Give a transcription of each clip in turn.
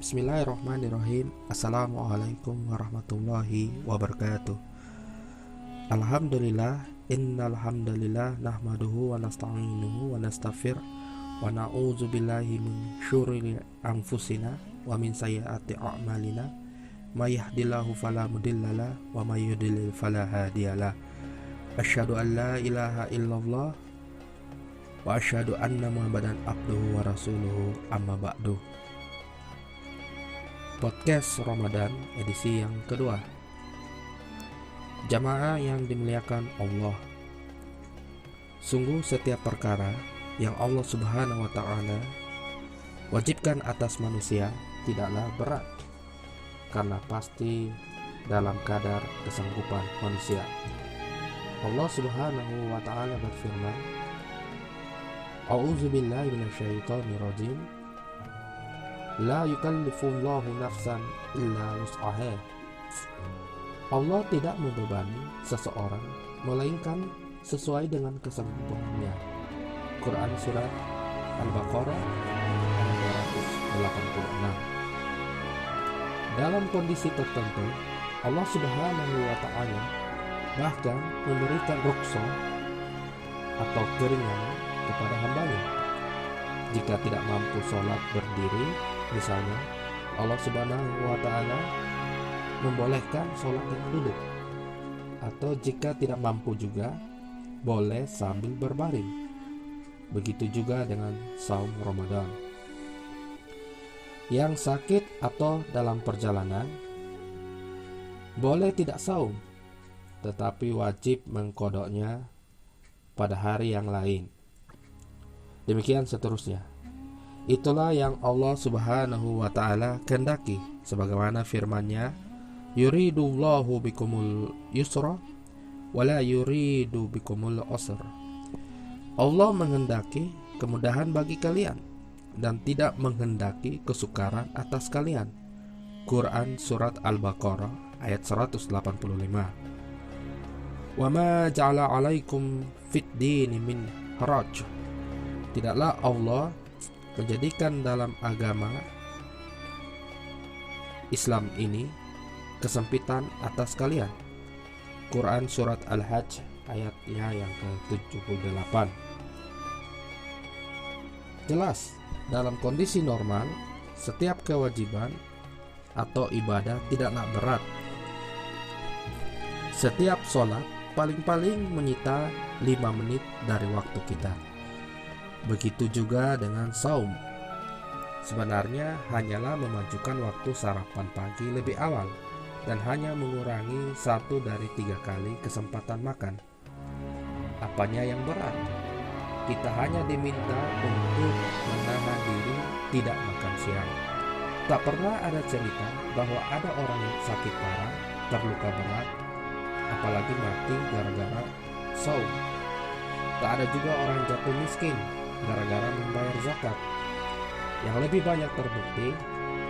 Bismillahirrahmanirrahim. Assalamualaikum warahmatullahi wabarakatuh. Alhamdulillah, innal hamdalillah nahmaduhu wa nasta'inuhu wa nastaghfir wa na'udzu billahi min syururi anfusina wa min sayyiati a'malina. May yahdihillahu fala mudhillalah wa may yudlil fala hadiyalah. Asyhadu an la ilaha illallah wa asyhadu anna Muhammadan abduhu wa rasuluhu, amma ba'du. Podcast Ramadan edisi yang kedua. Jamaah yang dimuliakan Allah, sungguh setiap perkara yang Allah Subhanahu wa ta'ala wajibkan atas manusia tidaklah berat, karena pasti dalam kadar kesanggupan manusia. Allah Subhanahu wa ta'ala berfirman, A'udzubillahi minasyaitonirrajim. La yukallifullahu nafsan illa wus'aha. Allah tidak membebani seseorang melainkan sesuai dengan kesanggupannya. Quran Surat Al-Baqarah ayat 286. Dalam kondisi tertentu, Allah Subhanahu wa ta'ala bahkan memberikan rukhsah atau keringanan kepada hambanya. Jika tidak mampu sholat berdiri, misalnya, Allah Subhanahu wa ta'ala membolehkan sholat dengan duduk. Atau jika tidak mampu juga, boleh sambil berbaring. Begitu juga dengan saum Ramadan. Yang sakit atau dalam perjalanan boleh tidak saum, tetapi wajib mengqadanya pada hari yang lain. Demikian seterusnya. Itulah yang Allah Subhanahu wa ta'ala kehendaki, sebagaimana firman-Nya, yuridullahu bikumul yusra wala yuridu bikumul usra. Allah menghendaki kemudahan bagi kalian dan tidak menghendaki kesukaran atas kalian. Quran Surat Al-Baqarah ayat 185. Wa ma ja'ala 'alaikum fid dini min haraj. Tidaklah Allah menjadikan dalam agama Islam ini kesempitan atas kalian. Quran Surat Al-Hajj ayatnya yang ke-78. Jelas, dalam kondisi normal, setiap kewajiban atau ibadah tidaklah berat. Setiap sholat paling-paling menyita 5 menit dari waktu kita. Begitu juga dengan saum. Sebenarnya hanyalah memajukan waktu sarapan pagi lebih awal dan hanya mengurangi 1 dari 3 kali kesempatan makan. Apanya yang berat? Kita hanya diminta untuk menahan diri tidak makan siang. Tak pernah ada cerita bahwa ada orang yang sakit parah, terluka berat, apalagi mati gara-gara saum. Tak ada juga orang jatuh miskin gara-gara membayar zakat. Yang lebih banyak terbukti,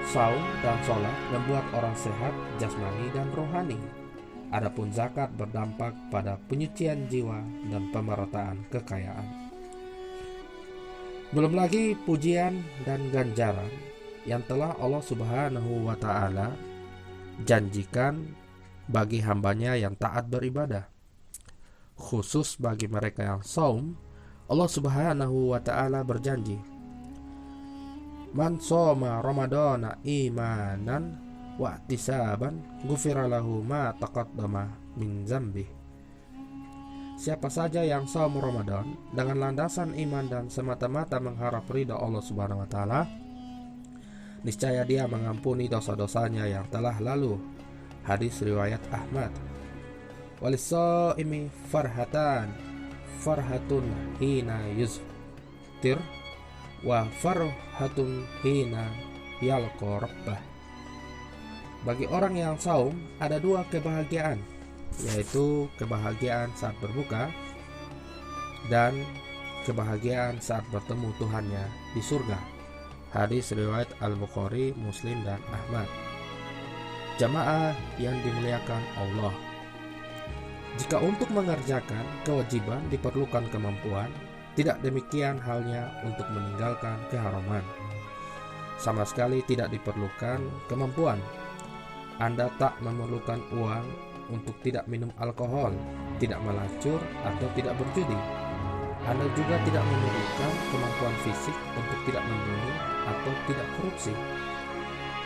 saum dan sholat membuat orang sehat jasmani dan rohani. Adapun zakat berdampak pada penyucian jiwa dan pemerataan kekayaan. Belum lagi pujian dan ganjaran yang telah Allah Subhanahu wa ta'ala janjikan bagi hambanya yang taat beribadah. Khusus bagi mereka yang saum, Allah Subhanahu wa ta'ala berjanji, Man shoma Ramadana imanan wa ihtisaban ghufira lahu ma taqaddama min dzambi. Siapa saja yang saum Ramadan dengan landasan iman dan semata-mata mengharap ridha Allah Subhanahu wa ta'ala, niscaya dia mengampuni dosa-dosanya yang telah lalu. Hadis riwayat Ahmad. Walis-shaimi farhatun hina yuztir wa farhatun hina yalqa rabbah. Bagi orang yang saum ada 2 kebahagiaan, yaitu kebahagiaan saat berbuka dan kebahagiaan saat bertemu Tuhannya di surga. Hadis riwayat Al-Bukhari, Muslim dan Ahmad. Jamaah yang dimuliakan Allah, jika untuk mengerjakan kewajiban diperlukan kemampuan, tidak demikian halnya untuk meninggalkan keharaman. sama sekali tidak diperlukan kemampuan. Anda tak memerlukan uang untuk tidak minum alkohol, tidak melacur, atau tidak berjudi. Anda juga tidak memerlukan kemampuan fisik untuk tidak membunuh atau tidak korupsi.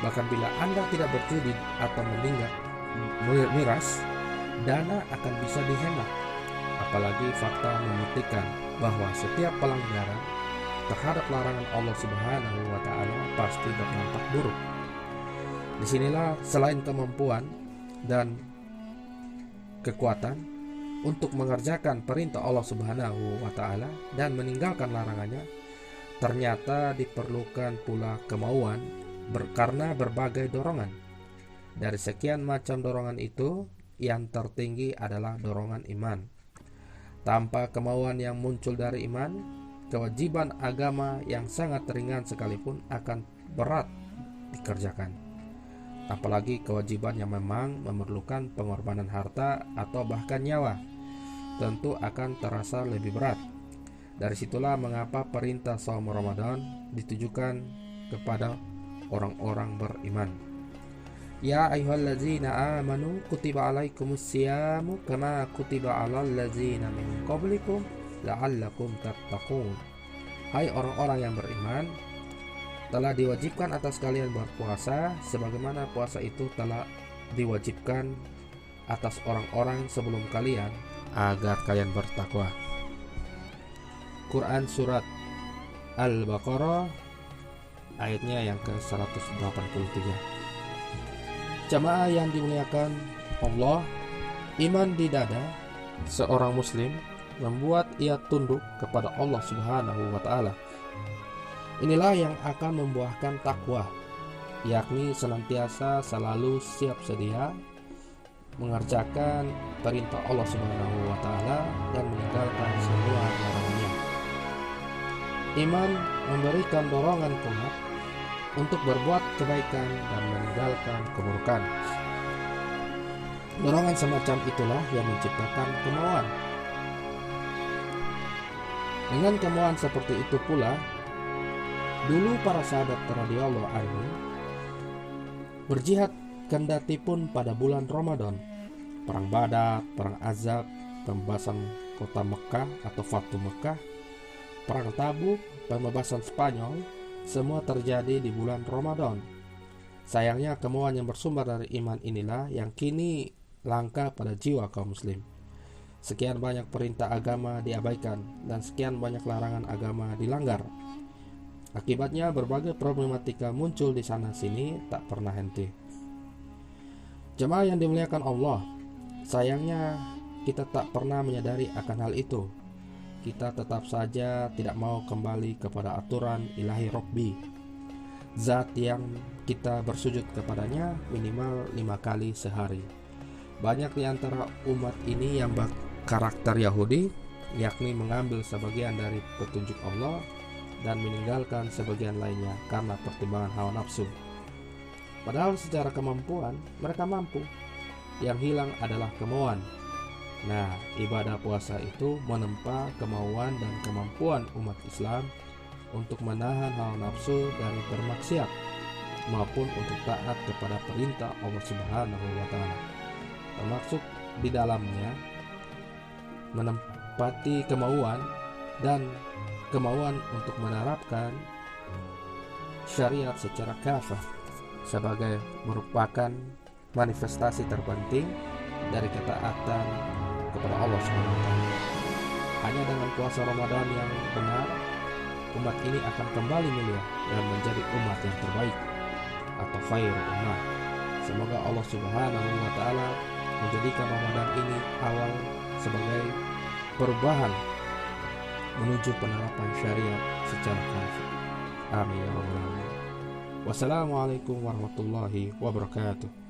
Bahkan bila Anda tidak berjudi atau meninggal miras, dana akan bisa dihemat. Apalagi fakta membuktikan bahwa setiap pelanggaran terhadap larangan Allah Subhanahu wa Ta'ala pasti berdampak buruk. Disinilah selain kemampuan dan kekuatan untuk mengerjakan perintah Allah Subhanahu wa Ta'ala dan meninggalkan larangannya, ternyata diperlukan pula kemauan karena berbagai dorongan. Dari sekian macam dorongan itu, yang tertinggi adalah dorongan iman. Tanpa kemauan yang muncul dari iman, kewajiban agama yang sangat ringan sekalipun akan berat dikerjakan. Apalagi kewajiban yang memang memerlukan pengorbanan harta atau bahkan nyawa, tentu akan terasa lebih berat. Dari situlah mengapa perintah saum Ramadan ditujukan kepada orang-orang beriman. Ya ayyuhallazina amanu kutiba alaikumus siyamu kama kutiba alal ladzina min qablikum la'allakum tattaqun. Hai orang-orang yang beriman, telah diwajibkan atas kalian berpuasa sebagaimana puasa itu telah diwajibkan atas orang-orang sebelum kalian agar kalian bertakwa. Quran Surat Al-Baqarah ayatnya yang ke-183. Jamaah yang dimuliakan Allah, iman di dada seorang muslim membuat ia tunduk kepada Allah Subhanahu wa Ta'ala. Inilah yang akan membuahkan takwa, yakni senantiasa selalu siap sedia mengerjakan perintah Allah Subhanahu wa Ta'ala dan meninggalkan semua larangannya. Iman memberikan dorongan kuat untuk berbuat kebaikan dan meninggalkan keburukan. Dorongan semacam itulah yang menciptakan kemauan. Dengan kemauan seperti itu pula, dulu para sahabat radhiyallahu anhum berjihad kendati pun pada bulan Ramadan. Perang Badar, perang Azab, pembebasan kota Mekah atau Fatu Mekah, perang Tabuk, pembebasan Spanyol, semua terjadi di bulan Ramadan. Sayangnya kemauan yang bersumber dari iman inilah yang kini langka pada jiwa kaum muslim. Sekian banyak perintah agama diabaikan dan sekian banyak larangan agama dilanggar. Akibatnya berbagai problematika muncul di sana sini tak pernah henti. Jemaah yang dimuliakan Allah, sayangnya kita tak pernah menyadari akan hal itu. Kita tetap saja tidak mau kembali kepada aturan ilahi Rabbi, zat yang kita bersujud kepadanya minimal 5 kali sehari. Banyak di antara umat ini yang berkarakter Yahudi, yakni mengambil sebagian dari petunjuk Allah dan meninggalkan sebagian lainnya karena pertimbangan hawa nafsu. Padahal secara kemampuan mereka mampu, yang hilang adalah kemauan. Nah, ibadah puasa itu menempa kemauan dan kemampuan umat Islam untuk menahan hawa nafsu dari bermaksiat maupun untuk taat kepada perintah Allah Subhanahu wa Ta'ala. Termasuk di dalamnya menempati kemauan dan kemauan untuk menerapkan syariat secara kafah sebagai merupakan manifestasi terpenting dari ketaatan kepada Allah SWT. Hanya dengan puasa Ramadan yang benar, umat ini akan kembali mulia dan menjadi umat yang terbaik atau khairul ummah. Semoga Allah Subhanahu wa Ta'ala menjadikan Ramadan ini awal sebagai perubahan menuju penerapan syariat secara kafah. Amin ya rabbal alamin. Wassalamualaikum warahmatullahi wabarakatuh.